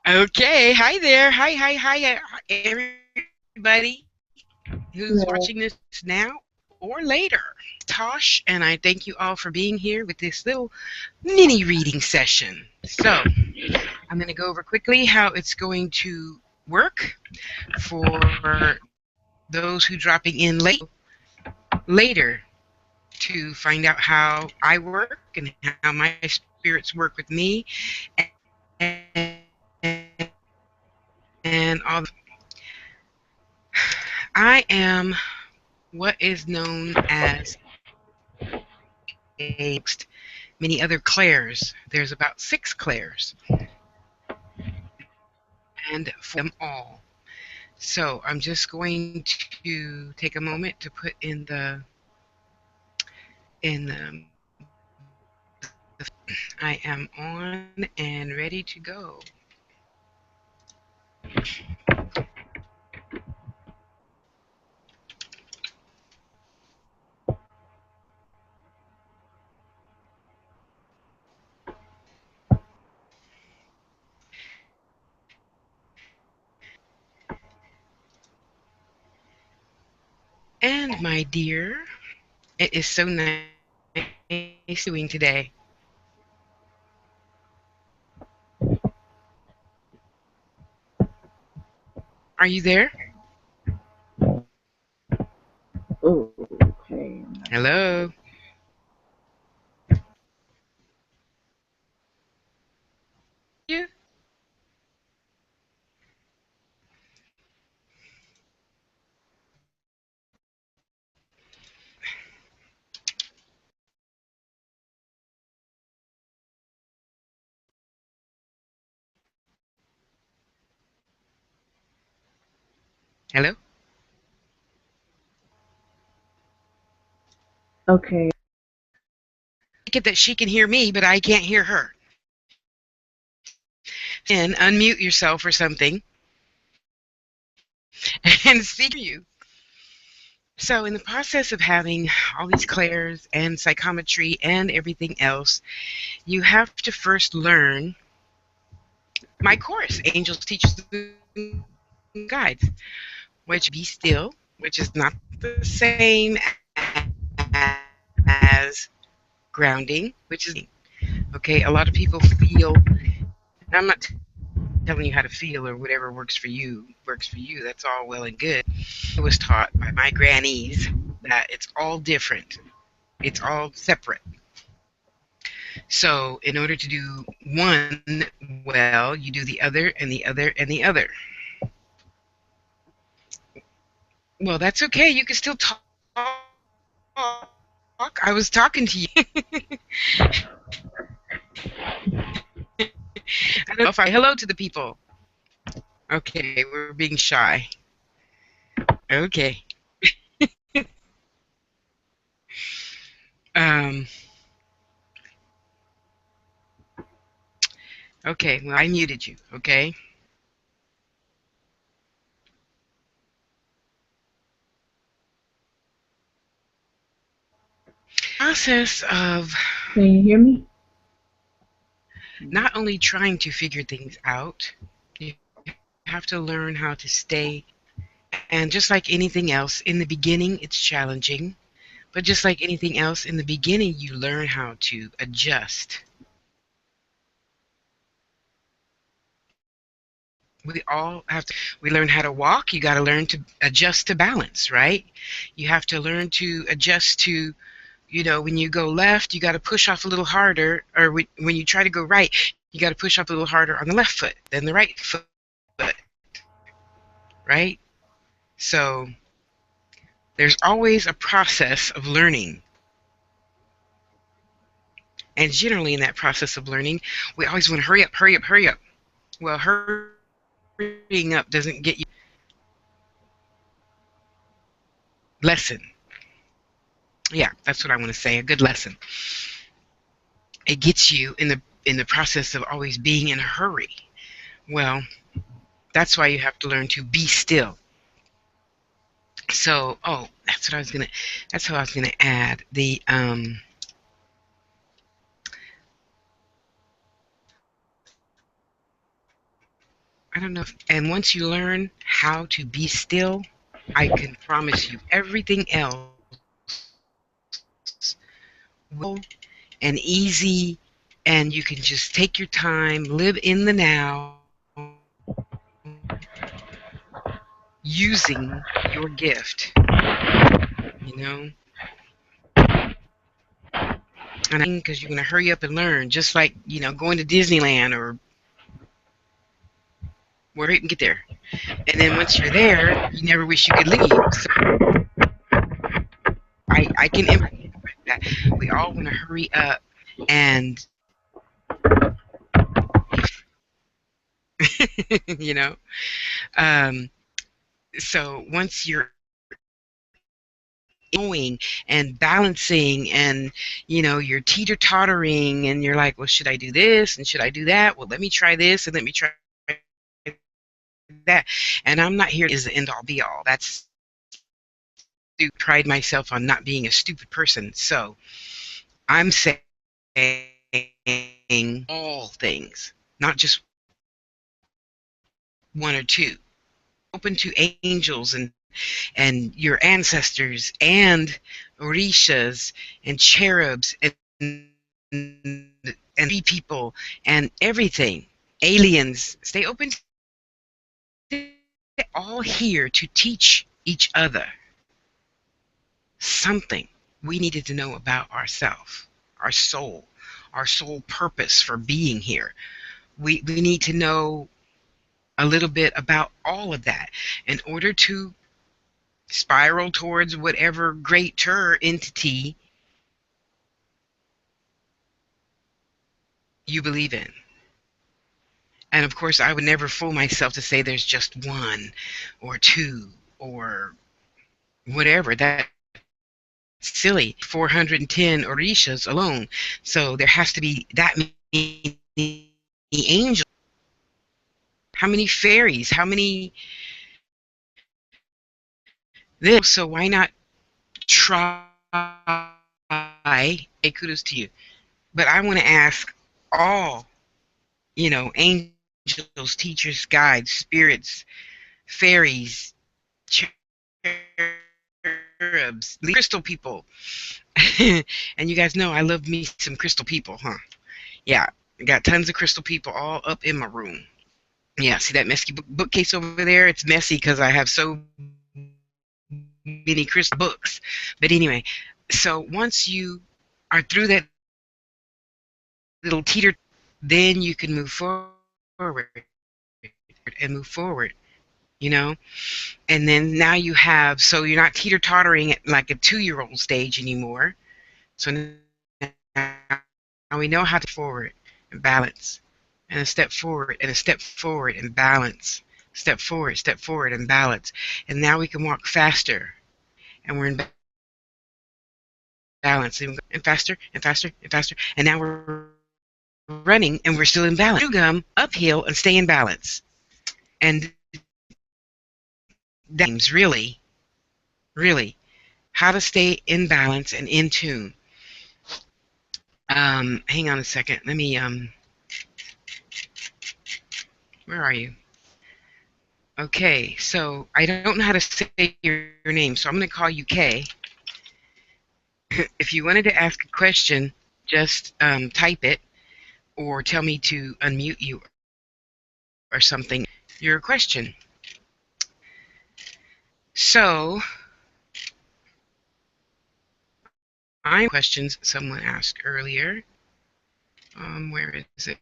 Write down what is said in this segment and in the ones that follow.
Okay, hi there. Hi, everybody who's Hello. watching this now or later. Tosh, and I thank you all for being here with this little mini reading session. So, I'm going to go over quickly how it's going to work for those who dropping in later to find out how I work and how my spirits work with me and all. I am what is known as amongst many other clairs. There's about 6 clairs, and for them all. So I'm just going to take a moment to put in the I am on and ready to go. And my dear, it is so nice doing today. Are you there? Oh, okay. I'm not sure. Hello. You? Hello? Okay. Get that she can hear me, but I can't hear her. Then unmute yourself or something and see you. So, in the process of having all these clairs and psychometry and everything else, you have to first learn my course, Angels, Teachers, and Guides, which be still, which is not the same as grounding, which is okay. A lot of people feel, and I'm not telling you how to feel or whatever works for you works for you. That's all well and good. I was taught by my grannies that it's all different. It's all separate. So, in order to do one well, you do the other and the other and the other. Well, that's okay. You can still talk. I was talking to you. I don't know if I hello to the people. Okay, we're being shy. Okay. Um, okay, well, I muted you. Okay. Process of Can you hear me? not only trying to figure things out, you have to learn how to stay. And just like anything else, in the beginning, it's challenging. But just like anything else, in the beginning, you learn how to adjust. We all have to, we learn how to walk. You got to learn to adjust to balance, right? You have to learn to adjust to, when you go left, you got to push off a little harder. Or when you try to go right, you got to push off a little harder on the left foot than the right foot, right? So there's always a process of learning. And generally, in that process of learning, we always want to hurry up, hurry up, hurry up. Well, hurrying up doesn't get you lesson. Yeah, that's what I want to say. A good lesson. It gets you in the process of always being in a hurry. Well, that's why you have to learn to be still. So, oh, that's how I was gonna add the. I don't know. And once you learn how to be still, I can promise you everything else will and easy, and you can just take your time, live in the now, using your gift, you know? And I think because you're going to hurry up and learn, just like, going to Disneyland or where you can get there. And then once you're there, you never wish you could leave. So I can empathize with that. We all want to hurry up and, you know, um, so once you're going and balancing and you're teeter tottering and you're like, well, should I do this and should I do that? Well, let me try this and let me try that. And I'm not here is the end all be all. That's to pride myself on not being a stupid person. So I'm saying all things, not just one or two. Open to angels and your ancestors and orishas and cherubs and people and everything, aliens. Stay open to all here to teach each other something we needed to know about ourselves, our soul purpose for being here. We need to know a little bit about all of that in order to spiral towards whatever greater entity you believe in. And of course, I would never fool myself to say there's just one or two or whatever. That's silly. 410 orishas alone. So there has to be that many angels. How many fairies? How many this? So why not try? Hey, kudos to you. But I want to ask all, angels, teachers, guides, spirits, fairies, cherubs, crystal people. And you guys know I love me some crystal people, huh? Yeah, I got tons of crystal people all up in my room. Yeah, see that messy bookcase over there? It's messy because I have so many crystal books. But anyway, so once you are through that little teeter, then you can move forward and move forward, you know? And then now you have, so you're not teeter tottering at like a 2-year-old stage anymore. So now we know how to forward and balance, and a step forward and a step forward and balance, step forward and balance. And now we can walk faster, and we're in balance, and faster and faster and faster. And now we're running and we're still in balance. Gum uphill and stay in balance. And that's really, really how to stay in balance and in tune. Hang on a second. Let me where are you? Okay, so I don't know how to say your name, so I'm going to call you Kay. If you wanted to ask a question, just type it or tell me to unmute you or something. Your question. So, I questions someone asked earlier. Where is it?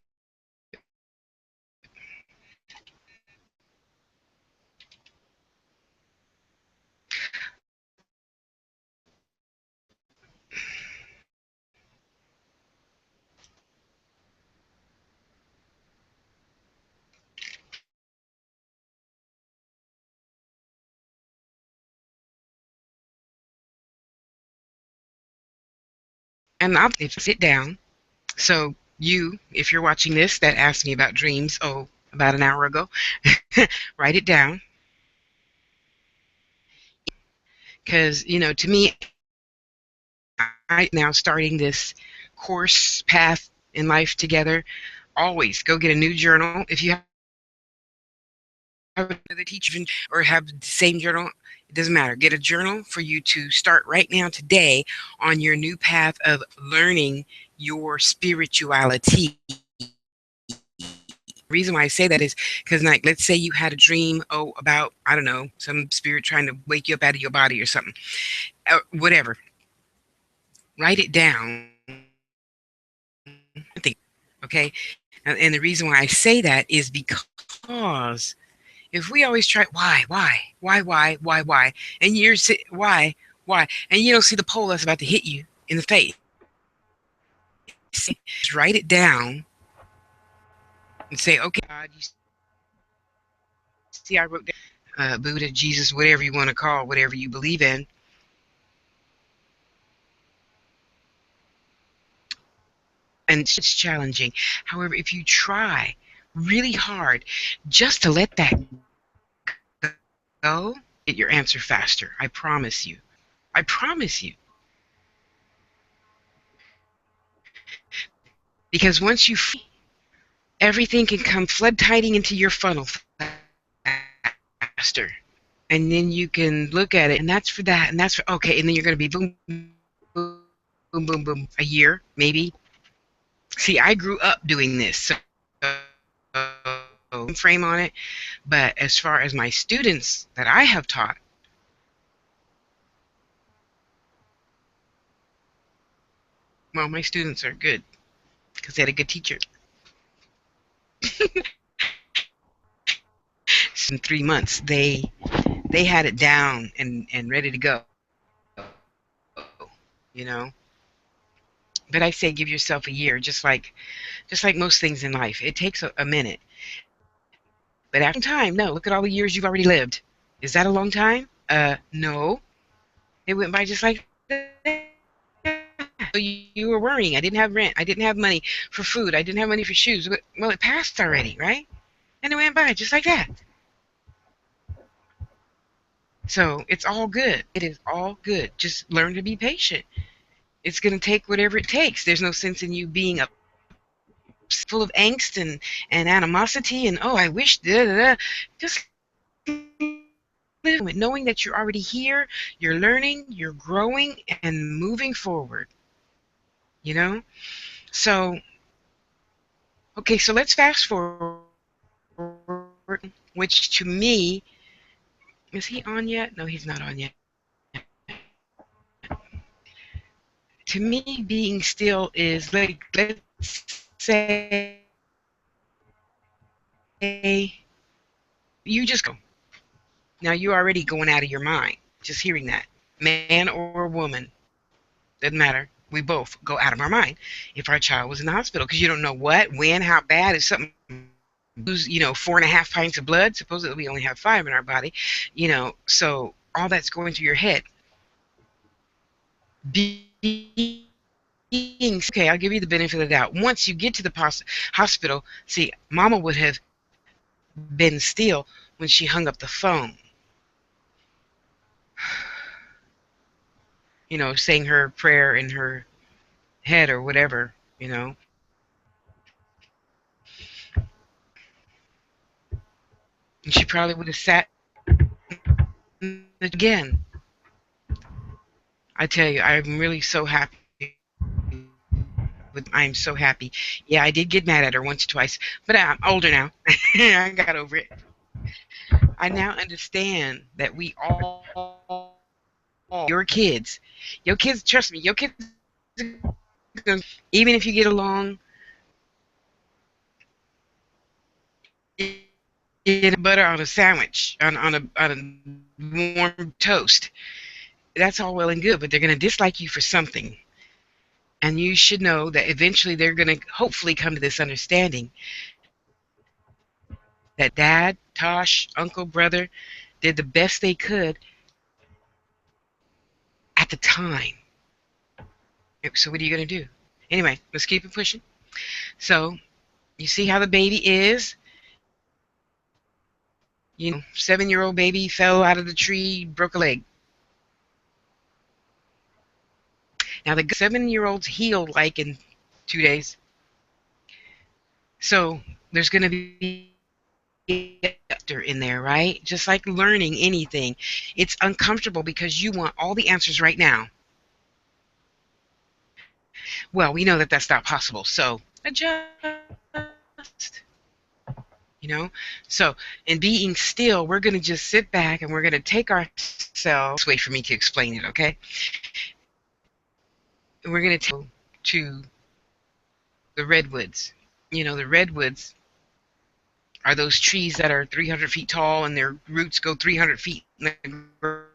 And I'll sit down. So you, if you're watching this, that asked me about dreams, about an hour ago, write it down. Because, to me, I now starting this course path in life together, always go get a new journal. If you have another teacher or have the same journal. It doesn't matter. Get a journal for you to start right now today on your new path of learning your spirituality. The reason why I say that is because, like, let's say you had a dream, about, I don't know, some spirit trying to wake you up out of your body or something, whatever. Write it down. Think, okay? And the reason why I say that is because if we always try, why, and you're why, and you don't see the pole that's about to hit you in the face, just write it down and say, okay, God, you see, I wrote down, Buddha, Jesus, whatever you want to call, whatever you believe in. And it's challenging. However, if you try really hard just to let that go, get your answer faster. I promise you. I promise you. Because once you everything can come flood tiding into your funnel faster. And then you can look at it, and that's for that, and that's for okay, and then you're going to be boom, boom, boom, boom, boom, a year, maybe. See, I grew up doing this, so time frame on it. But as far as my students that I have taught, well, my students are good because they had a good teacher. So in 3 months, they had it down and ready to go. You know. But I say give yourself a year, just like most things in life. It takes a minute. But after a long time, no. Look at all the years you've already lived. Is that a long time? No. It went by just like that. So you were worrying. I didn't have rent. I didn't have money for food. I didn't have money for shoes. Well, it passed already, right? And it went by just like that. So it's all good. It is all good. Just learn to be patient. It's going to take whatever it takes. There's no sense in you being upset, full of angst and animosity and, oh, I wish, da, da, da. Just live in the moment, knowing that you're already here, you're learning, you're growing, and moving forward. You know? So, okay, so let's fast forward, which to me, is he on yet? No, he's not on yet. To me, being still is, let's say, you just go. Now you're already going out of your mind just hearing that. Man or woman, doesn't matter. We both go out of our mind if our child was in the hospital because you don't know what, when, how bad. If something lose, 4.5 pints of blood. Supposedly we only have 5 in our body. So all that's going through your head. Being okay, I'll give you the benefit of the doubt. Once you get to the hospital, see, Mama would have been still when she hung up the phone, saying her prayer in her head or whatever. And she probably would have sat in the chair again. I tell you, I'm really so happy with my daughter. I am so happy. Yeah, I did get mad at her once or twice, but I'm older now. I got over it. I now understand that we all, your kids, trust me, your kids are going to get along, even if you get along, butter on a sandwich, on a warm toast. That's all well and good, but they're going to dislike you for something. And you should know that eventually they're going to hopefully come to this understanding that dad, Tosh, uncle, brother did the best they could at the time. So what are you going to do? Anyway, let's keep it pushing. So you see how the baby is. 7-year-old baby fell out of the tree, broke a leg. Now the 7-year-old's healed like in 2 days. So there's going to be in there, right? Just like learning anything. It's uncomfortable because you want all the answers right now. Well, we know that that's not possible. So adjust, you know? So in being still, we're going to just sit back and we're going to take ourselves, wait for me to explain it, okay? And we're going to the redwoods. The redwoods are those trees that are 300 feet tall and their roots go 300 feet in the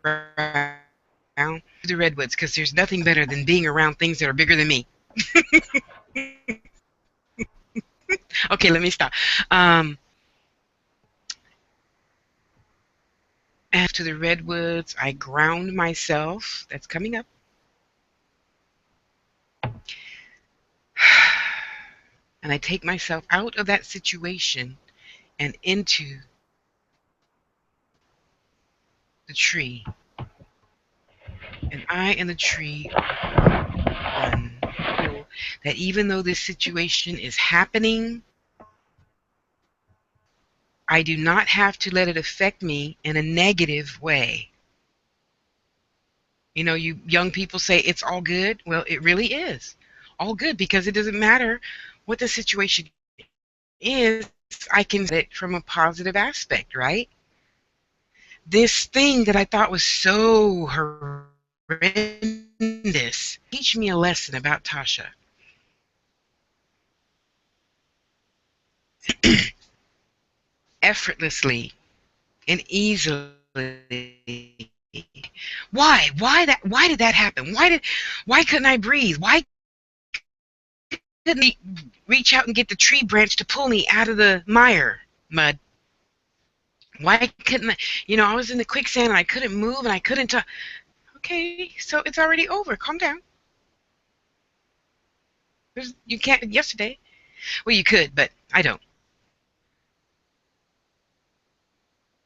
ground. The redwoods, because there's nothing better than being around things that are bigger than me. Okay, let me stop. And to the redwoods, I ground myself. That's coming up. And I take myself out of that situation and into the tree. And I and the tree are one. That even though this situation is happening, I do not have to let it affect me in a negative way. You young people say it's all good. Well, it really is all good because it doesn't matter what the situation is. I can see it from a positive aspect, right? This thing that I thought was so horrendous teach me a lesson about Tasha. Effortlessly and easily. Why did that happen? Why couldn't I breathe? Why couldn't he reach out and get the tree branch to pull me out of the mud? Why couldn't I was in the quicksand and I couldn't move and I couldn't talk. Okay, so it's already over. Calm down. You can't yesterday. Well, you could, but I don't.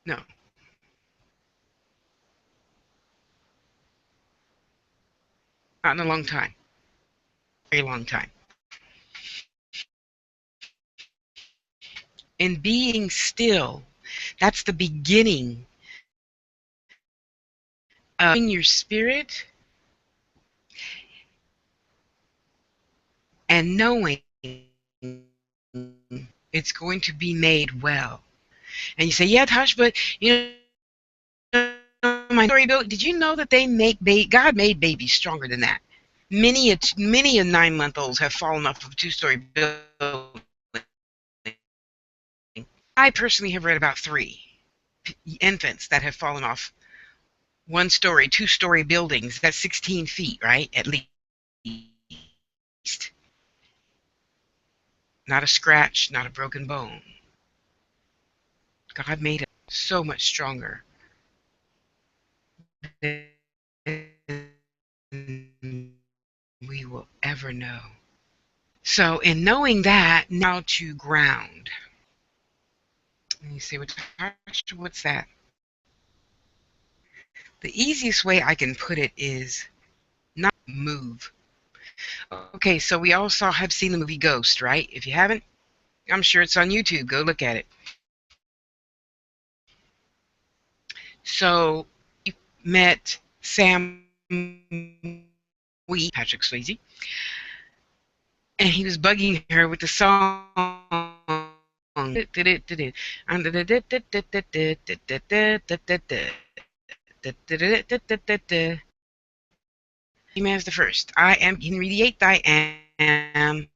No, not in a long time. Very long time. In being still, that's the beginning of your spirit and knowing it's going to be made well. And you say, yeah, Tosh, but my story built. Did you know that God made babies stronger than that? Many a 9-month-olds have fallen off of a two-story building. I personally have read about 3 infants that have fallen off 1-story, 2-story buildings. That's 16 feet, right? At least. Not a scratch, not a broken bone. God made it so much stronger than we will ever know. So, in knowing that, now to ground. And you say, what's that? The easiest way I can put it is not move. Okay, so we all have seen the movie Ghost, right? If you haven't, I'm sure it's on YouTube. Go look at it. So, we met Sam Patrick Swayze, and he was bugging her with the song. As the first. I am Henry VIII. I am.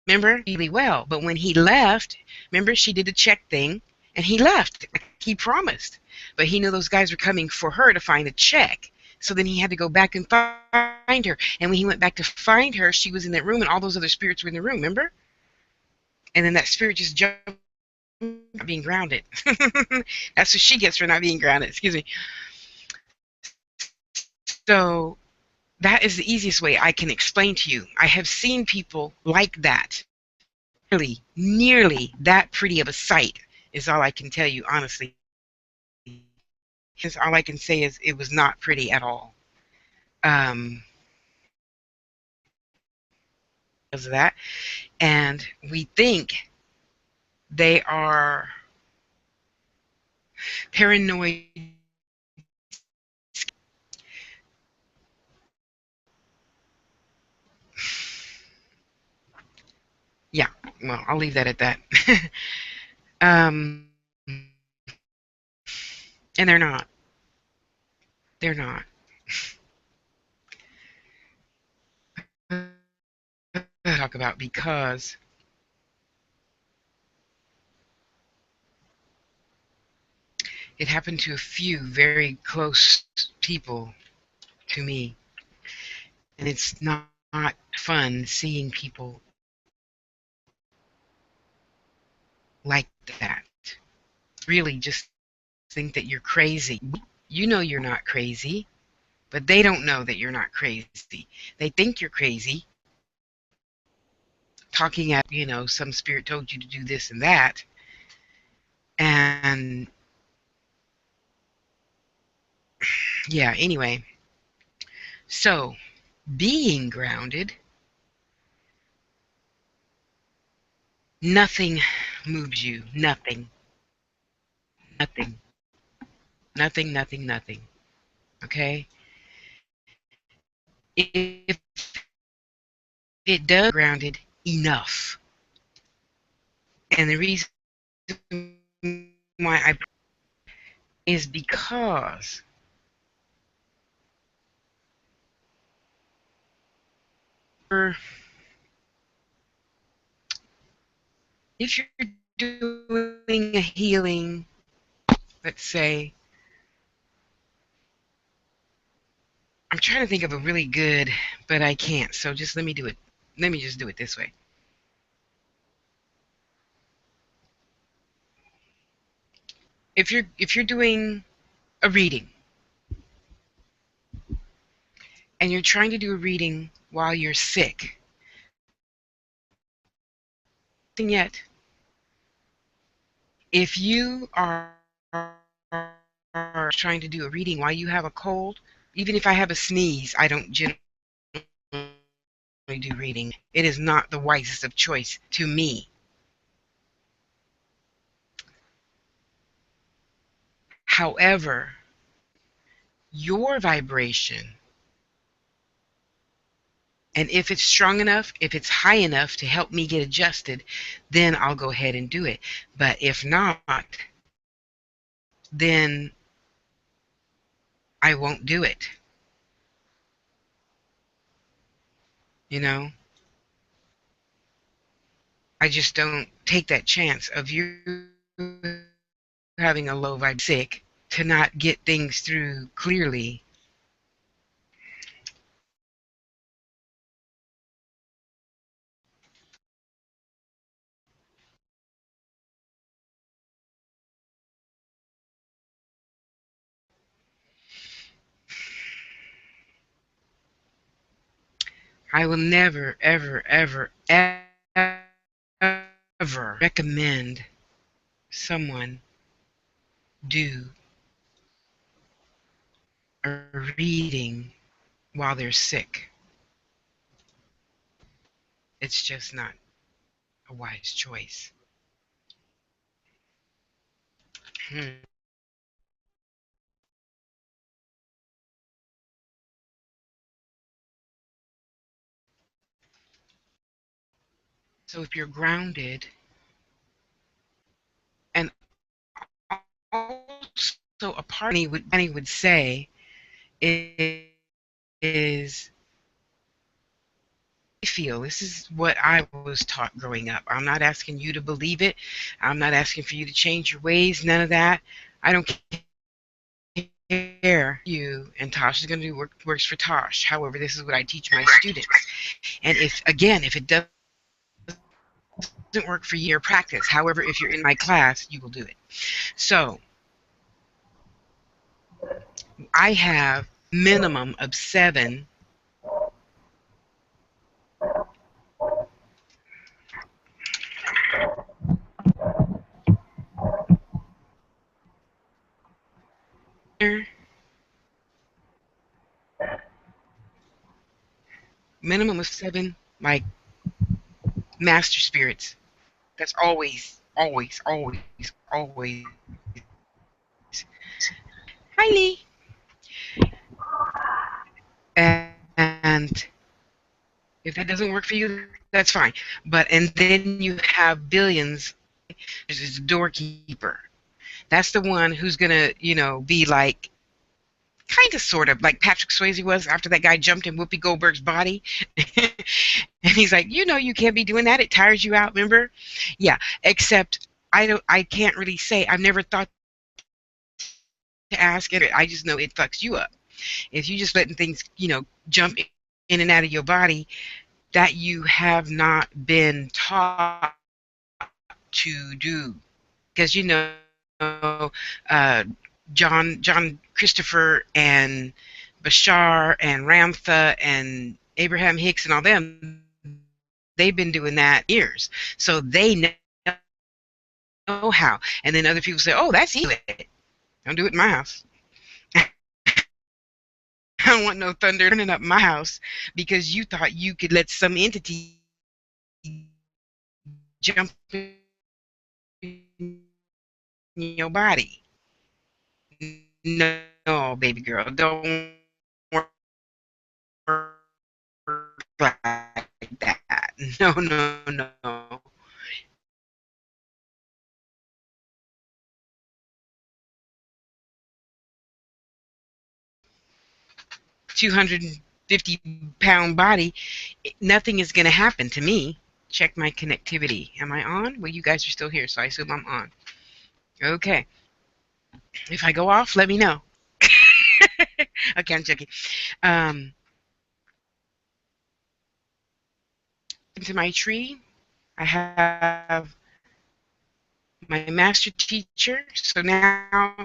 Remember really well. But when he left, remember she did the check thing, and he left like he promised. But he knew those guys were coming for her to find a check. So then he had to go back and find her. And when he went back to find her, she was in that room, and all those other spirits were in the room. Remember? And then that spirit just jumped, not being grounded. That's what she gets for not being grounded. Excuse me. So that is the easiest way I can explain to you. I have seen people like that. Nearly that pretty of a sight is all I can tell you, honestly. All I can say is it was not pretty at all. Because of that. And we think They are paranoid. Yeah, well, I'll leave that at that. um, and they're not. They're not. Talk about because it happened to a few very close people to me, and it's not fun seeing people like that. Really, just think that you're crazy. You know you're not crazy, but they don't know that you're not crazy. They think you're crazy, talking at, some spirit told you to do this and that. And yeah, anyway, so being grounded, nothing moves you. Nothing, nothing, nothing, nothing, nothing. Okay? If it does grounded enough, and the reason why I is because if you're doing a healing, let's say, I'm trying to think of a really good, but I can't. So just let me do it. Let me just do it this way. If you're doing a reading and you're trying to do a reading while you're sick, and yet if you are trying to do a reading while you have a cold, even if I have a sneeze, I don't generally do reading. It is not the wisest of choice to me. However, your vibration, and if it's strong enough, if it's high enough to help me get adjusted, then I'll go ahead and do it. But if not, then I won't do it. You know, I just don't take that chance of you having a low vibe sick to not get things through clearly. I will never, ever, ever, ever recommend someone do a reading while they're sick. It's just not a wise choice. Hmm. So if you're grounded, and also a part of me would say is I feel this is what I was taught growing up. I'm not asking you to believe it. I'm not asking for you to change your ways. None of that. I don't care. You and Tosh is going to do works for Tosh. However, this is what I teach my students. And if it doesn't work for you, practice. However, if you're in my class, you will do it. So I have minimum of 7 minimum of 7 like master spirits. That's always always, always. Hi, Lee. And if that doesn't work for you, that's fine. But and then you have billions. There's this doorkeeper. That's the one who's gonna, be like kind of sort of like Patrick Swayze was after that guy jumped in Whoopi Goldberg's body. And he's like, you can't be doing that. It tires you out, remember? Yeah. Except I can't really say. I've never thought to ask it. I just know it fucks you up. If you just letting things, jump in and out of your body that you have not been taught to do. Because John Christopher and Bashar and Ramtha and Abraham Hicks and all them, they've been doing that for years. So they know how. And then other people say, oh, that's easy. Don't do it. Don't do it in my house. I don't want no thunder turning up my house because you thought you could let some entity jump in your body. No, baby girl, don't work like that. No. My 250-pound body, nothing is going to happen to me. Check my connectivity. Am I on? Well, you guys are still here, so I assume I'm on. Okay. If I go off, let me know. Okay, I'm joking. Um, into my tree, I have my master teacher. So now,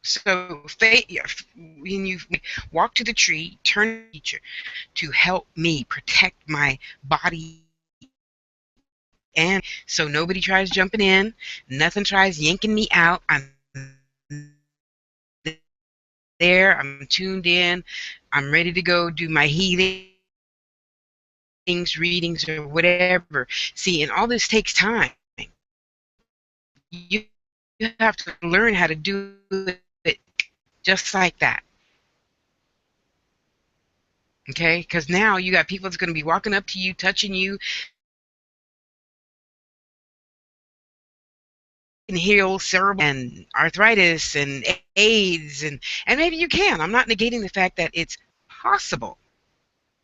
so when you walk to the tree, turn to the teacher to help me protect my body and my mind. So nobody tries jumping in, nothing tries yanking me out. I'm there, I'm tuned in, I'm ready to go do my healings, readings, or whatever. See, and all this takes time. You have to learn how to do it just like that. Okay, because now you got people that's going to be walking up to you, touching you, and heal cerebral and arthritis and AIDS, and maybe you can. I'm not negating the fact that it's possible,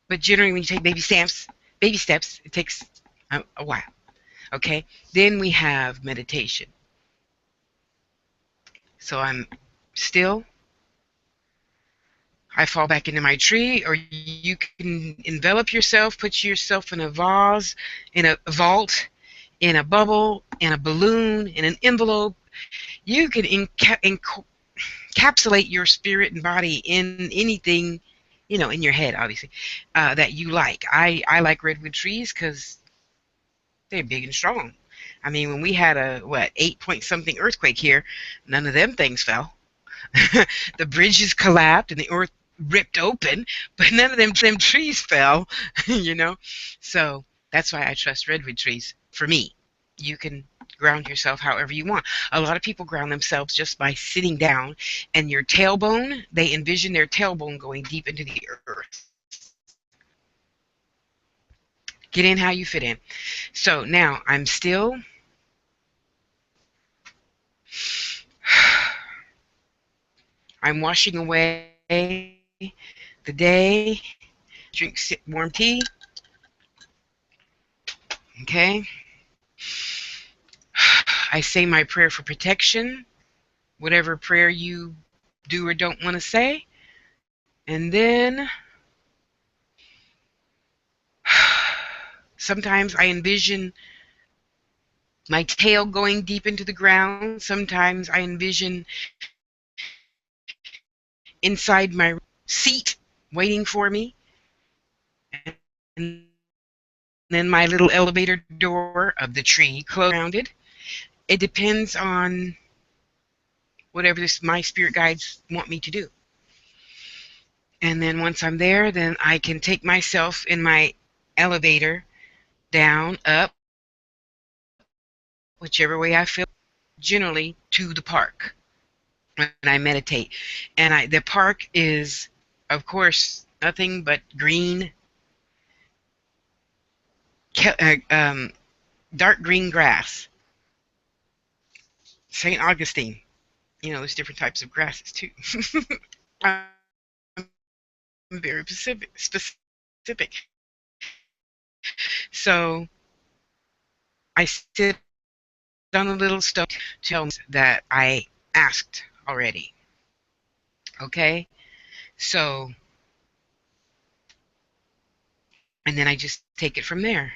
but generally when you take baby steps, it takes a while. Okay, then we have meditation. So I'm still. I fall back into my tree, or you can envelop yourself, put yourself in a vase, in a vault, in a bubble, in a balloon, in an envelope. You can encapsulate your spirit and body in anything, in your head, obviously, that you like. I like redwood trees because they're big and strong. I mean, when we had a, 8 point something earthquake here, none of them things fell. The bridges collapsed and the earth ripped open, but none of them trees fell, you know? So that's why I trust redwood trees. For me, you can ground yourself however you want. A lot of people ground themselves just by sitting down, and your tailbone, they envision their tailbone going deep into the earth. Get in how you fit in. So now I'm still. I'm washing away the day, drink warm tea, okay? I say my prayer for protection, whatever prayer you do or don't want to say. And then sometimes I envision my tail going deep into the ground. Sometimes I envision inside my seat waiting for me. And then my little elevator door of the tree closed around it. It depends on whatever my spirit guides want me to do. And then once I'm there, then I can take myself in my elevator down, up, whichever way I feel, generally to the park when I meditate. And the park is, of course, nothing but green, dark green grass. St. Augustine. There's different types of grasses too. I'm very specific. So I sit on a little stone to tell me that I asked already. Okay? So, and then I just take it from there,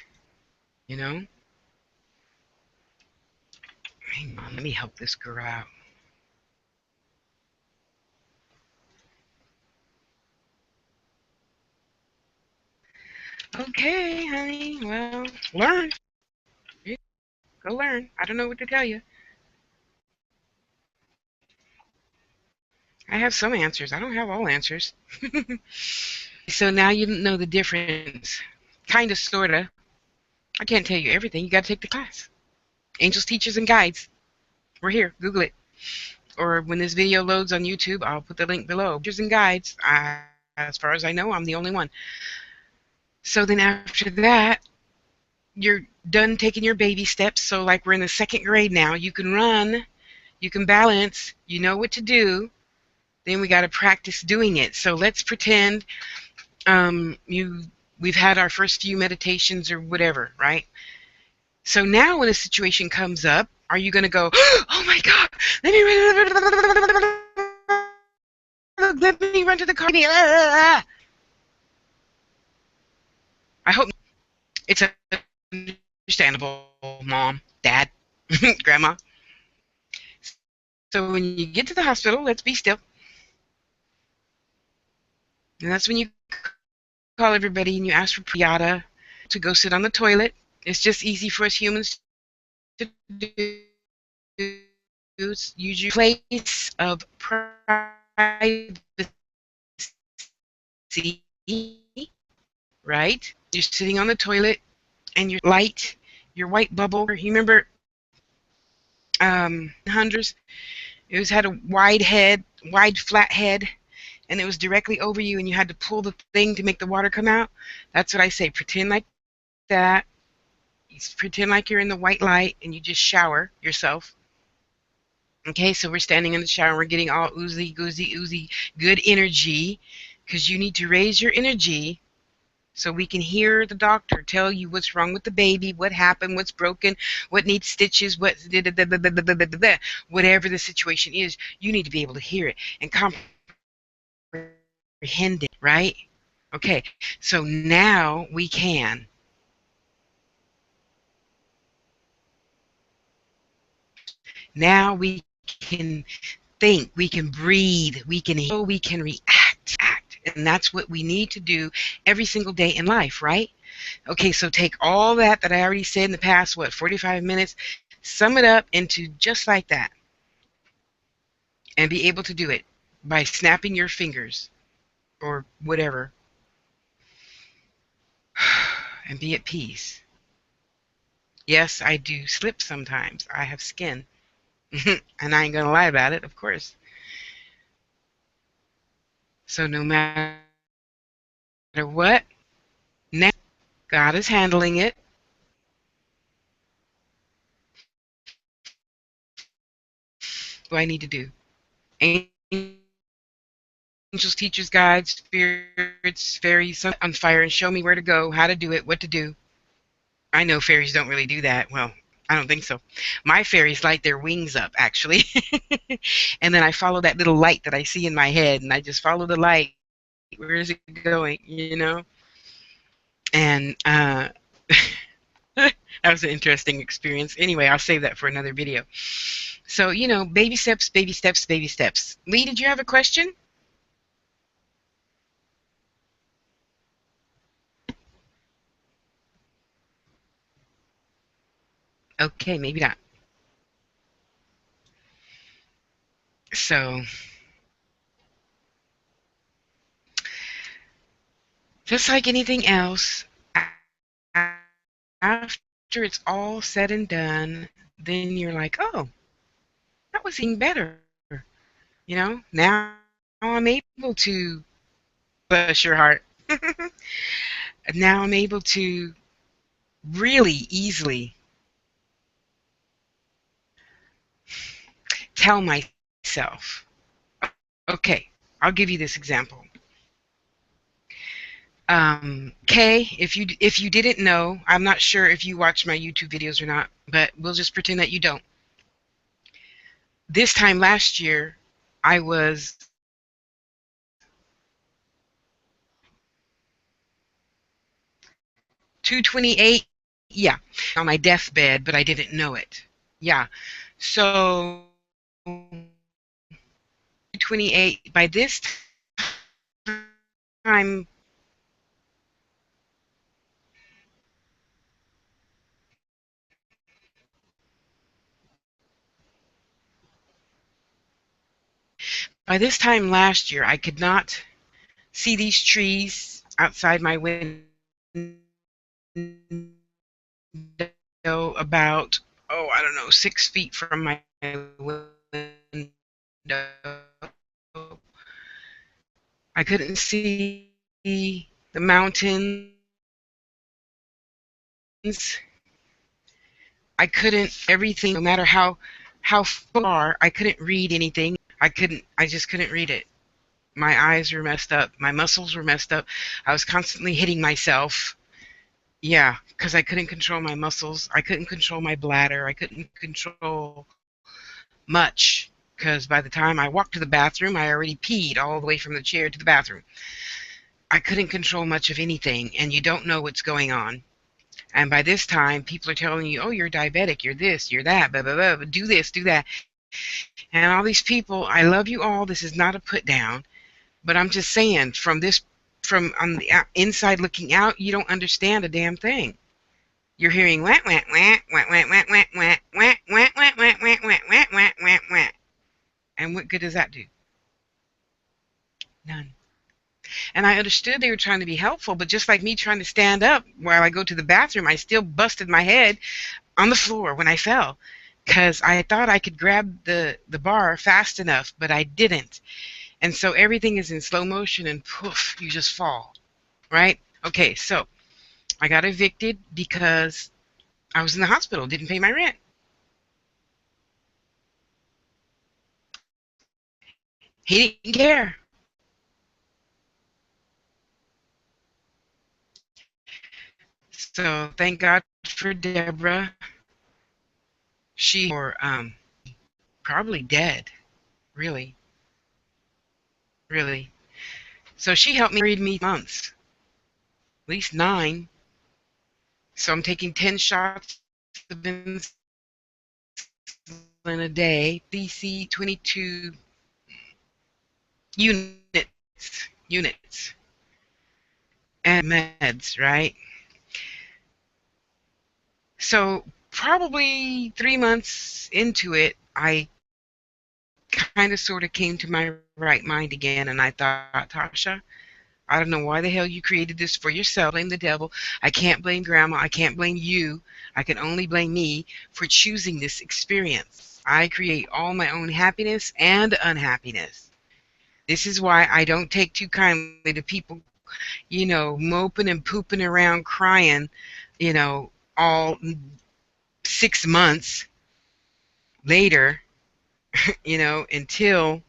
you know? Hang on, let me help this girl out. Okay, honey. Well, learn. Go learn. I don't know what to tell you. I have some answers. I don't have all answers. Okay, so now you know the difference. Kind of, sort of. I can't tell you everything. You got to take the class. Angels, Teachers, and Guides. We're here. Google it. Or when this video loads on YouTube, I'll put the link below. Teachers and Guides. As far as I know, I'm the only one. So then after that, you're done taking your baby steps. So like we're in the second grade now. You can run. You can balance. You know what to do. Then we got to practice doing it. So let's pretend you we've had our first few meditations or whatever, right? So now when a situation comes up, are you going to go, oh my God, let me run to the car. I hope it's understandable, mom, dad, grandma. So when you get to the hospital, let's be still. And that's when you call everybody and you ask for yada to go sit on the toilet. It's just easy for us humans to do. Use your place of privacy, right? You're sitting on the toilet and your light, your white bubble. You remember hundreds? It was had a wide flat head, and it was directly over you, and you had to pull the thing to make the water come out. That's what I say. Pretend like that. You pretend like you're in the white light, and you just shower yourself. Okay, so we're standing in the shower. We're getting all oozy, goozy, oozy, good energy, because you need to raise your energy so we can hear the doctor tell you what's wrong with the baby, what happened, what's broken, what needs stitches, whatever the situation is. You need to be able to hear it and comprehend it, right? Okay, so now we can think, we can breathe, we can react, and that's what we need to do every single day in life, right? Okay, so take all that I already said in the past, 45 minutes, sum it up into just like that, and be able to do it by snapping your fingers or whatever, and be at peace. Yes, I do slip sometimes. I have skin, and I ain't gonna lie about it, of course. So no matter what, now God is handling it. What I need to do. Angels, teachers, guides, spirits, fairies, on fire and show me where to go, how to do it, what to do. I know fairies don't really do that. Well, I don't think so. My fairies light their wings up, actually. And then I follow that little light that I see in my head, and I just follow the light. Where is it going? And that was an interesting experience. Anyway, I'll save that for another video. So, baby steps, baby steps, baby steps. Lee, did you have a question? Okay, maybe not. So, just like anything else, after it's all said and done, then you're like, oh, that was even better. Now I'm able to, bless your heart, now I'm able to really easily tell myself, okay, I'll give you this example. If you didn't know, I'm not sure if you watch my YouTube videos or not, but we'll just pretend that you don't. This time last year, I was 228. Yeah, on my deathbed, but I didn't know it. Yeah. So 228. By this time, by this time last year, I could not see these trees outside my window about, oh, I don't know, 6 feet from my window. I couldn't see the mountains. I couldn't everything, no matter how far. I couldn't read anything. I just couldn't read it. My eyes were messed up. My muscles were messed up. I was constantly hitting myself. Yeah, because I couldn't control my muscles. I couldn't control my bladder. I couldn't control much. Because by the time I walked to the bathroom, I already peed all the way from the chair to the bathroom. I couldn't control much of anything, and you don't know what's going on. And by this time, people are telling you, oh, you're diabetic, you're this, you're that, blah, blah, blah, do this, do that. And all these people, I love you all. This is not a put down. But I'm just saying, from on the inside looking out, you don't understand a damn thing. You're hearing wah wah wah wah wah wah wah wah wah wah wah wah wah wah wah wah wah wah. And what good does that do? None. And I understood they were trying to be helpful, but just like me trying to stand up while I go to the bathroom, I still busted my head on the floor when I fell because I thought I could grab the bar fast enough, but I didn't. And so everything is in slow motion and poof, you just fall, right? Okay, so I got evicted because I was in the hospital, didn't pay my rent. He didn't care. So thank God for Deborah. She probably dead, really, really. So she helped me read me months, at least 9. So I'm taking 10 shots of insulin a day, BC 22 units, and meds, right? So probably 3 months into it, I kind of sort of came to my right mind again, and I thought, Tasha, I don't know why the hell you created this for yourself. Blame the devil. I can't blame grandma. I can't blame you. I can only blame me for choosing this experience. I create all my own happiness and unhappiness. This is why I don't take too kindly to people, moping and pooping around crying, all 6 months later, until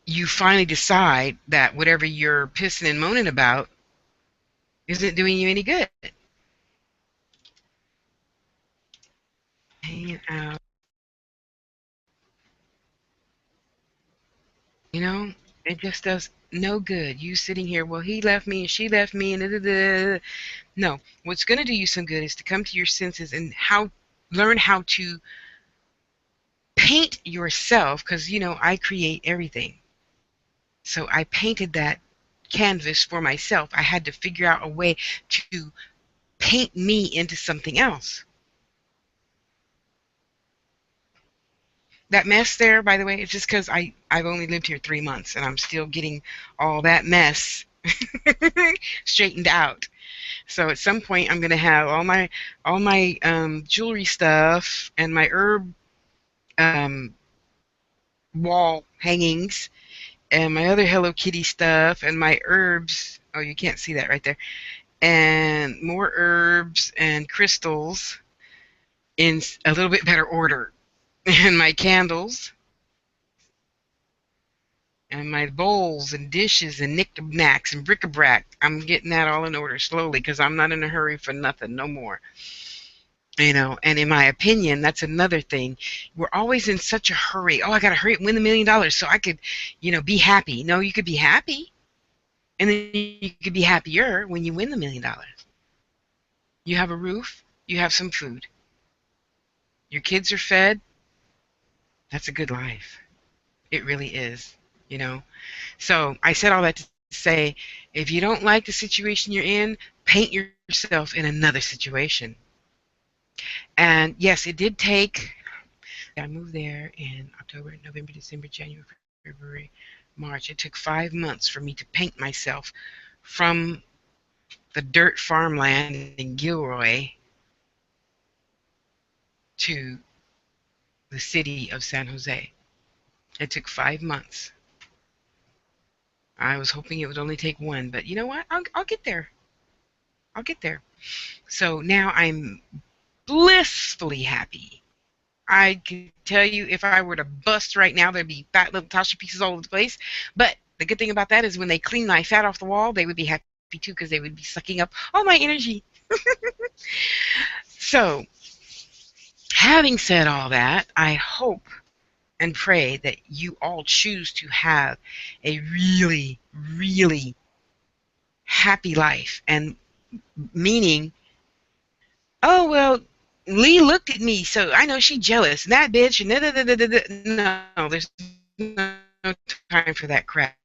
you finally decide that whatever you're pissing and moaning about isn't doing you any good. Hanging out, you know, it just does no good. You sitting here, well, he left me and she left me and da, da, da. No, what's going to do you some good is to come to your senses and learn how to paint yourself, because I create everything. So I painted that canvas for myself. I had to figure out a way to paint me into something else. That mess there, by the way, it's just because I've only lived here 3 months and I'm still getting all that mess straightened out. So at some point, I'm gonna have all my jewelry stuff and my herb um, wall hangings and my other Hello Kitty stuff and my herbs. Oh, you can't see that right there. And more herbs and crystals in a little bit better order. And my candles and my bowls and dishes and knickknacks and bric-a-brac. I'm getting that all in order slowly because I'm not in a hurry for nothing no more. And in my opinion, that's another thing. We're always in such a hurry. Oh, I got to hurry up and win $1 million so I could, be happy. No, you could be happy, and then you could be happier when you win the $1 million. You have a roof, you have some food, your kids are fed. That's a good life. It really is, you know. So I said all that to say, if you don't like the situation you're in, paint yourself in another situation. And yes, it did take. I moved there in October, November, December, January, February, March. It took 5 months for me to paint myself from the dirt farmland in Gilroy to the city of San Jose. It took 5 months. I was hoping it would only take one, but you know what? I'll get there. I'll get there. So now I'm blissfully happy. I can tell you if I were to bust right now, there'd be fat little Tasha pieces all over the place. But the good thing about that is when they clean my fat off the wall, they would be happy too because they would be sucking up all my energy. So, having said all that, I hope and pray that you all choose to have a really, really happy life. And meaning, oh, well, Lee looked at me, so I know she's jealous. And that bitch, and da, da, da, da, da. No, there's no time for that crap.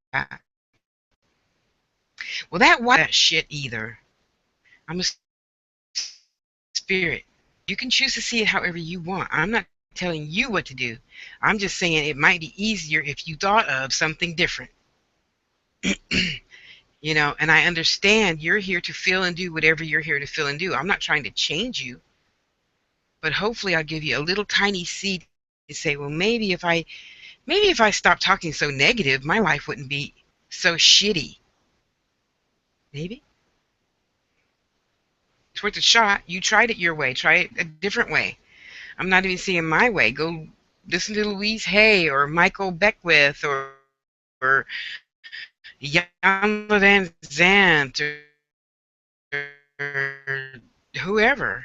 Well, that white that shit either. I'm a spirit. You can choose to see it however you want. I'm not telling you what to do. I'm just saying it might be easier if you thought of something different. And I understand you're here to feel and do whatever you're here to feel and do. I'm not trying to change you, but hopefully I'll give you a little tiny seed to say, well, maybe if I stopped talking so negative, my life wouldn't be so shitty. Maybe it's worth a shot. You tried it your way. Try it a different way. I'm not even seeing my way. Go listen to Louise Hay or Michael Beckwith or Jan Van Zant or whoever,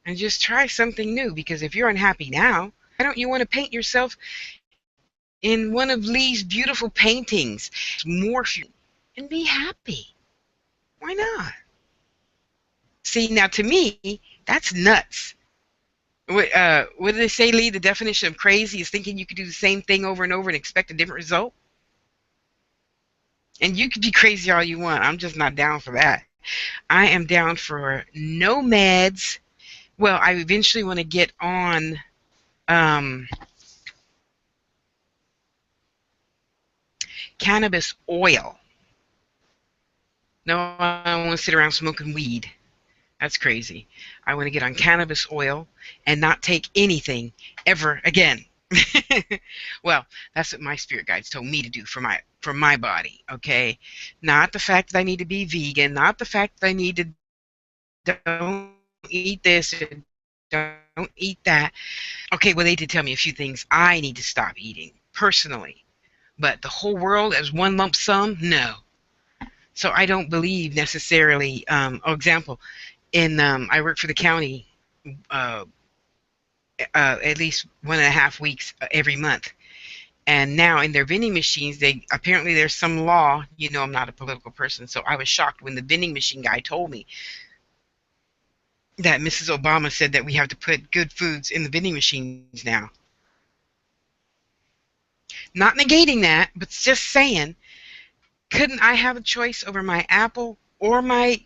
and just try something new. Because if you're unhappy now, why don't you want to paint yourself in one of Lee's beautiful paintings? More and be happy. Why not? See, now to me, that's nuts. What did they say, Lee? The definition of crazy is thinking you could do the same thing over and over and expect a different result. And you could be crazy all you want. I'm just not down for that. I am down for no meds. Well, I eventually want to get on um, cannabis oil. No, I don't want to sit around smoking weed. That's crazy. I want to get on cannabis oil and not take anything ever again. Well, that's what my spirit guides told me to do for my body, okay? Not the fact that I need to be vegan, not the fact that I need to don't eat this and don't eat that. Okay, well they did tell me a few things I need to stop eating personally. But the whole world as one lump sum, no. So I don't believe necessarily example, in I work for the county uh, at least 1.5 weeks every month. And now in their vending machines, they apparently there's some law. I'm not a political person, so I was shocked when the vending machine guy told me that Mrs. Obama said that we have to put good foods in the vending machines now. Not negating that, but just saying, couldn't I have a choice over my apple or my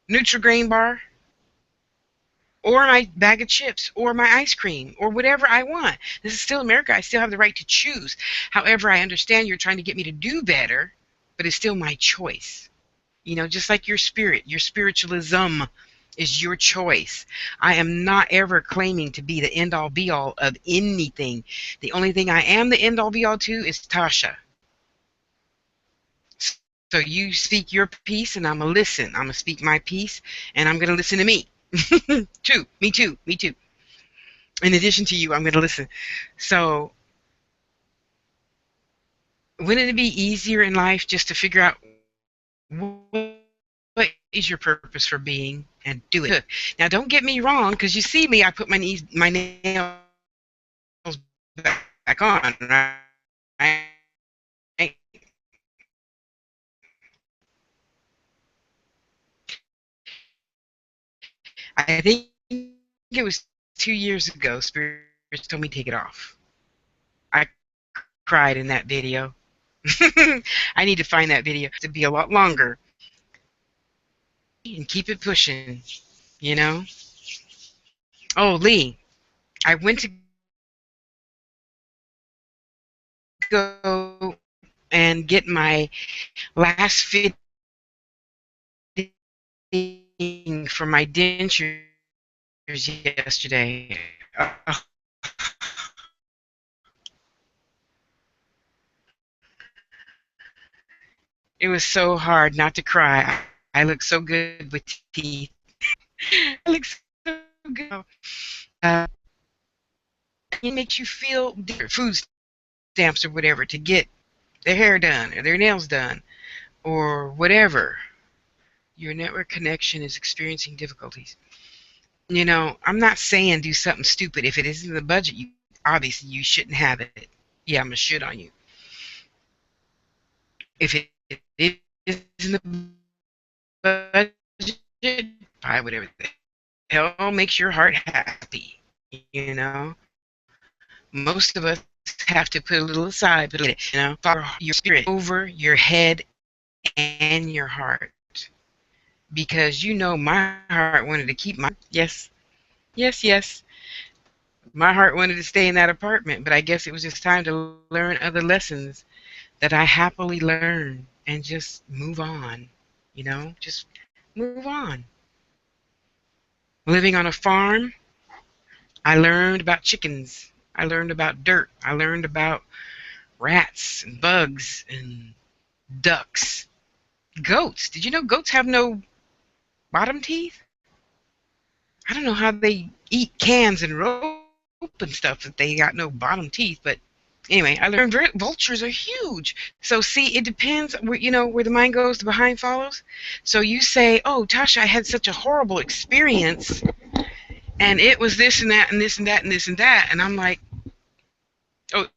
Nutri-Grain bar or my bag of chips, or my ice cream, or whatever I want. This is still America. I still have the right to choose. However, I understand you're trying to get me to do better, but it's still my choice. Just like your spiritualism is your choice. I am not ever claiming to be the end all be all of anything. The only thing I am the end all be all to is Tasha. So you speak your piece and I'm going to listen. I'm going to speak my piece and I'm going to listen to me. Too. Me too. Me too. In addition to you, I'm going to listen. So wouldn't it be easier in life just to figure out what is your purpose for being and do it? Now, don't get me wrong, because you see me, I put my nails back on, right? I think it was 2 years ago, Spirit told me to take it off. I cried in that video. I need to find that video to be a lot longer and keep it pushing, you know? Oh, Lee, I went to go and get my last fitting for my dentures yesterday. It was so hard not to cry. I look so good with teeth. I look so good. Uh, it makes you feel different. Food stamps or whatever to get their hair done or their nails done or whatever. Your network connection is experiencing difficulties. I'm not saying do something stupid. If it isn't in the budget, you obviously you shouldn't have it. Yeah, I'm gonna shit on you. If it is in the budget, buy whatever the hell makes your heart happy. You know, most of us have to put a little aside, for your spirit over your head and your heart, because my heart wanted to keep my yes, yes, yes. My heart wanted to stay in that apartment, but I guess it was just time to learn other lessons that I happily learned and just move on. Just move on. Living on a farm, I learned about chickens. I learned about dirt. I learned about rats and bugs and ducks. Goats. Did you know goats have no bottom teeth? I don't know how they eat cans and rope and stuff if they got no bottom teeth, but anyway, I learned vultures are huge. So see, it depends where the mind goes, the behind follows. So you say, "Oh, Tasha, I had such a horrible experience, and it was this and that and this and that and this and that," and I'm like, "Oh,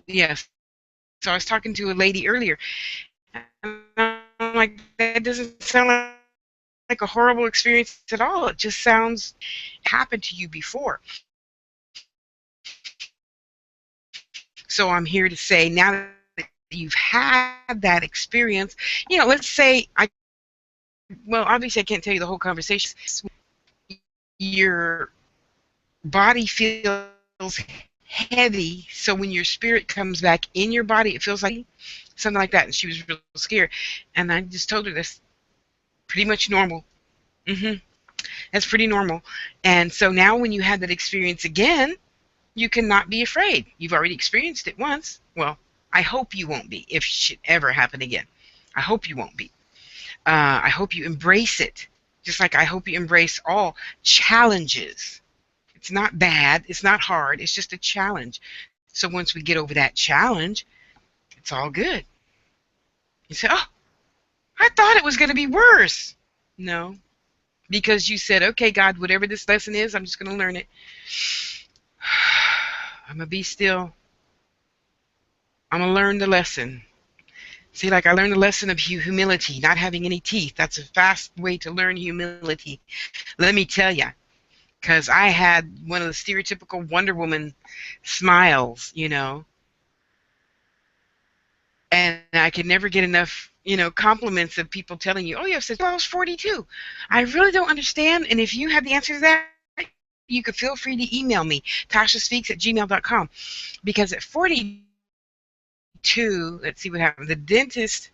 yes." So I was talking to a lady earlier, and I'm like, "That doesn't sound like a horrible experience at all. It just sounds happened to you before." So I'm here to say, now that you've had that experience, let's say well, obviously I can't tell you the whole conversation. Your body feels heavy, so when your spirit comes back in your body, it feels like something like that. And she was real scared, and I just told her that's pretty much normal. That's pretty normal. And so now when you have that experience again, you cannot be afraid. You've already experienced it once. Well, I hope you won't be if it should ever happen again. I hope you won't be. I hope you embrace it, just like I hope you embrace all challenges. It's not bad. It's not hard. It's just a challenge. So once we get over that challenge, it's all good. You say, "Oh, I thought it was going to be worse." No, because you said, "Okay, God, whatever this lesson is, I'm just going to learn it. I'm going to be still. I'm going to learn the lesson." See, like I learned the lesson of humility, not having any teeth. That's a fast way to learn humility. Let me tell you, because I had one of the stereotypical Wonder Woman smiles, and I could never get enough compliments of people telling you, oh, you have such, I was 42. I really don't understand. And if you have the answer to that, you could feel free to email me, tashaspeaks@gmail.com. Because at 42, let's see what happened. The dentist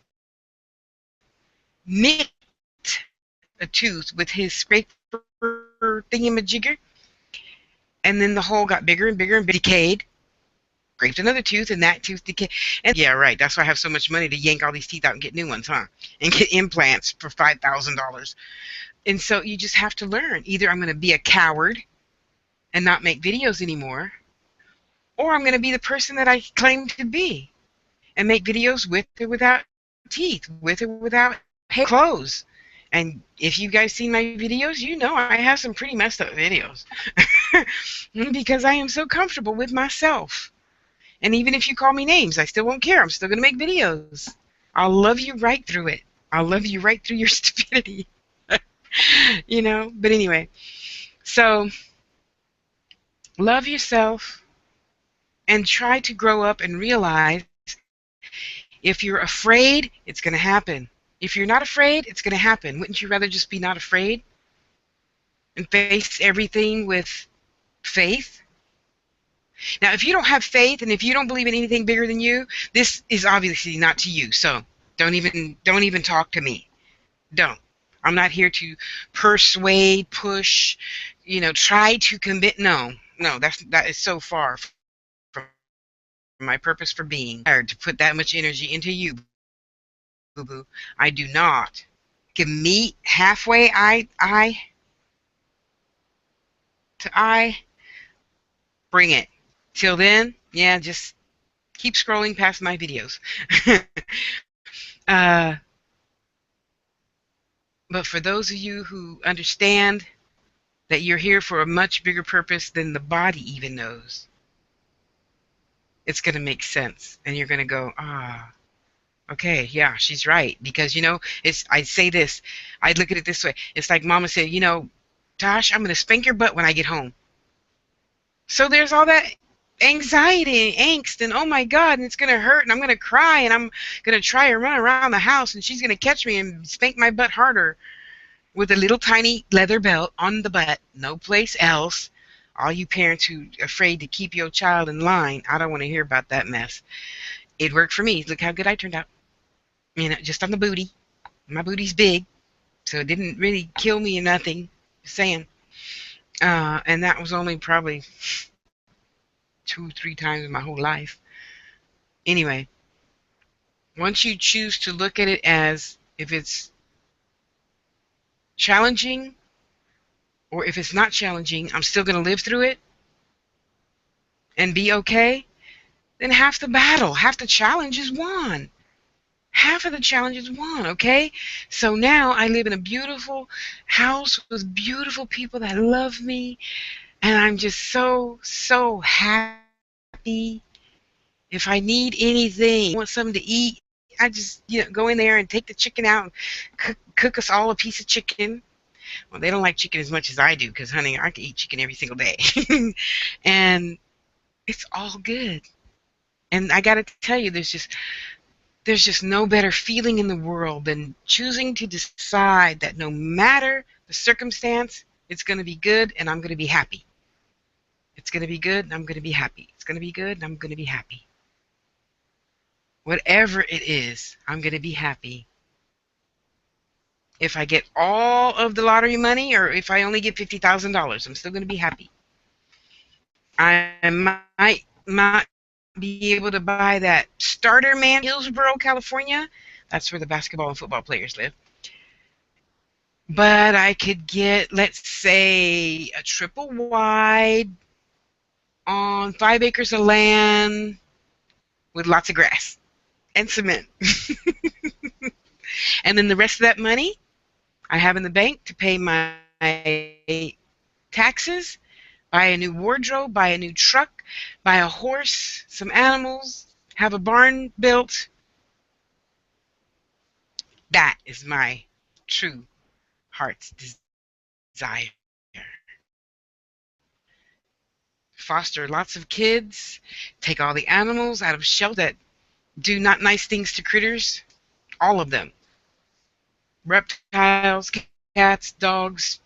nicked a tooth with his scraper thingamajigger, and then the hole got bigger and bigger and bigger, decayed. Scraped another tooth, and that tooth decayed. And then he said, yeah, right. That's why I have so much money to yank all these teeth out and get new ones, huh? And get implants for $5,000. And so you just have to learn. Either I'm going to be a coward and not make videos anymore, or I'm going to be the person that I claim to be and make videos with or without teeth, with or without hair, clothes. And if you guys seen my videos, you know I have some pretty messed up videos because I am so comfortable with myself. And even if you call me names, I still won't care. I'm still going to make videos. I'll love you right through it. I'll love you right through your stupidity. But anyway, so love yourself and try to grow up and realize if you're afraid, it's going to happen. If you're not afraid, it's going to happen. Wouldn't you rather just be not afraid and face everything with faith? Now, if you don't have faith and if you don't believe in anything bigger than you, this is obviously not to you. So don't even talk to me. Don't. I'm not here to persuade, push, try to convince. No, no, that is so far from my purpose for being. I am not required to put that much energy into you, boo boo. I do not. Give me halfway eye to eye. Bring it. Till then, yeah, just keep scrolling past my videos. uh, but for those of you who understand that you're here for a much bigger purpose than the body even knows, it's going to make sense. And you're going to go, okay, yeah, she's right. Because, I'd say this, I'd look at it this way. It's like Mama said, Tosh, I'm going to spank your butt when I get home. So there's all that anxiety and angst and oh my God, and it's going to hurt and I'm going to cry and I'm going to try and run around the house and she's going to catch me and spank my butt harder with a little tiny leather belt on the butt, no place else. All you parents who are afraid to keep your child in line, I don't want to hear about that mess. It worked for me. Look how good I turned out. Just on the booty. My booty's big, so it didn't really kill me or nothing. Just saying. And that was only probably 2 or 3 times in my whole life. Anyway, once you choose to look at it as if it's challenging or if it's not challenging, I'm still going to live through it and be okay, then half the battle, half the challenge is won. Half of the challenge is won, okay? So now I live in a beautiful house with beautiful people that love me, and I'm just so, so happy. If I need anything, want something to eat, I just go in there and take the chicken out and cook us all a piece of chicken. Well, they don't like chicken as much as I do because, honey, I can eat chicken every single day. And it's all good. And I got to tell you, there's just no better feeling in the world than choosing to decide that no matter the circumstance, it's going to be good and I'm going to be happy. It's going to be good and I'm going to be happy. It's going to be good and I'm going to be happy. Whatever it is, I'm going to be happy. If I get all of the lottery money or if I only get $50,000, I'm still going to be happy. I might not be able to buy that starter mansion in Hillsborough, California. That's where the basketball and football players live. But I could get, let's say, a triple wide on 5 acres of land with lots of grass and cement. And then the rest of that money I have in the bank to pay my taxes, buy a new wardrobe, buy a new truck, buy a horse, some animals, have a barn built. That is my true heart's desire. Foster lots of kids, take all the animals out of shelters that do not nice things to critters all of them, reptiles, cats, dogs,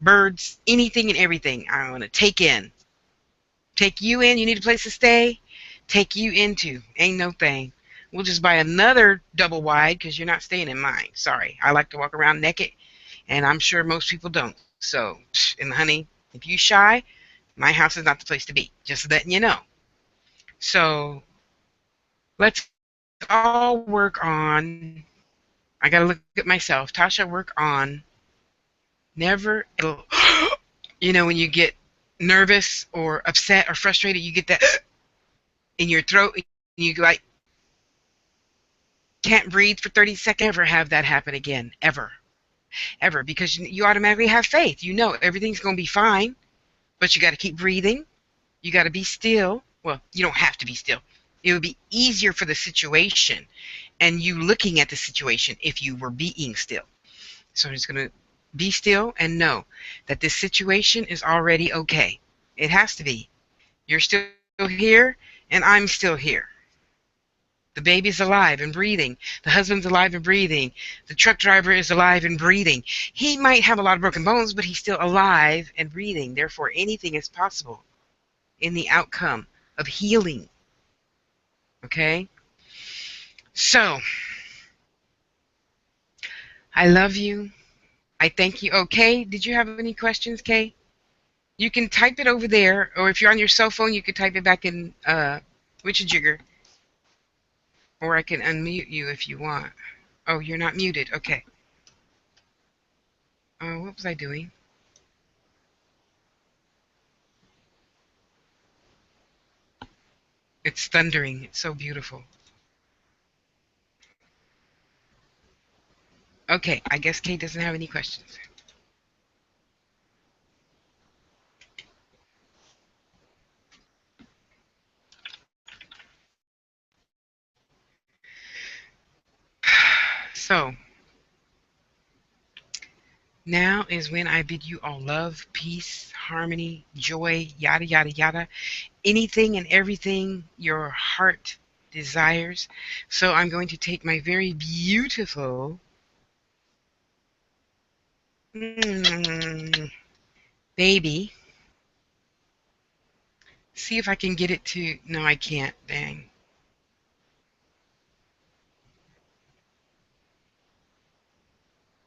birds, anything and everything. I want to take you in. You need a place to stay, take you into. Ain't no thing. We'll just buy another double wide because you're not staying in mine. Sorry, I like to walk around naked, and I'm sure most people don't. So, and honey, if you shy, my house is not the place to be. Just letting you know. So let's all work on. I gotta look at myself. Tasha, work on never. You know, when you get nervous or upset or frustrated, you get that in your throat, and you like can't breathe for 30 seconds. Never have that happen again, ever, ever, because you automatically have faith. You know everything's gonna be fine, but you got to keep breathing. You got to be still. Well, you don't have to be still. It would be easier for the situation and you looking at the situation if you were being still. So I'm just going to be still and know that this situation is already okay. It has to be. You're still here and I'm still here. The baby's alive and breathing. The husband's alive and breathing. The truck driver is alive and breathing. He might have a lot of broken bones, but he's still alive and breathing. Therefore, anything is possible in the outcome of healing. Okay? So, I love you. I thank you. Okay, did you have any questions, Kay? You can type it over there, or if you're on your cell phone, you could type it back in Witchajigger, or I can unmute you if you want. Oh, you're not muted. Okay. Oh, what was I doing? It's thundering. It's so beautiful. Okay, I guess Kay doesn't have any questions. So, now is when I bid you all love, peace, harmony, joy, yada, yada, yada. Anything and everything your heart desires. So I'm going to take my very beautiful baby. See if I can get it to. No, I can't. Dang.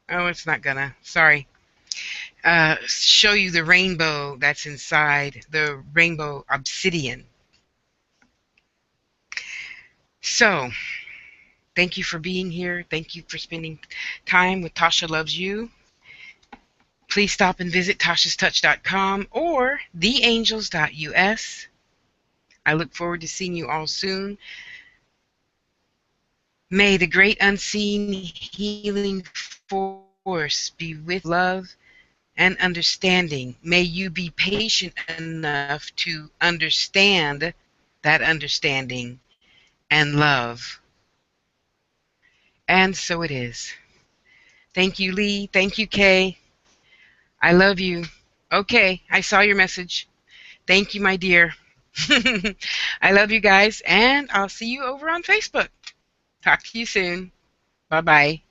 Oh, it's not gonna. Sorry. Show you the rainbow that's inside the rainbow obsidian. So, thank you for being here. Thank you for spending time with Tasha Loves You. Please stop and visit tashastouch.com or theangels.us. I look forward to seeing you all soon. May the great unseen healing force be with love and understanding. May you be patient enough to understand that understanding and love. And so it is. Thank you, Lee. Thank you, Kay. I love you. Okay, I saw your message. Thank you, my dear. I love you guys, and I'll see you over on Facebook. Talk to you soon. Bye bye.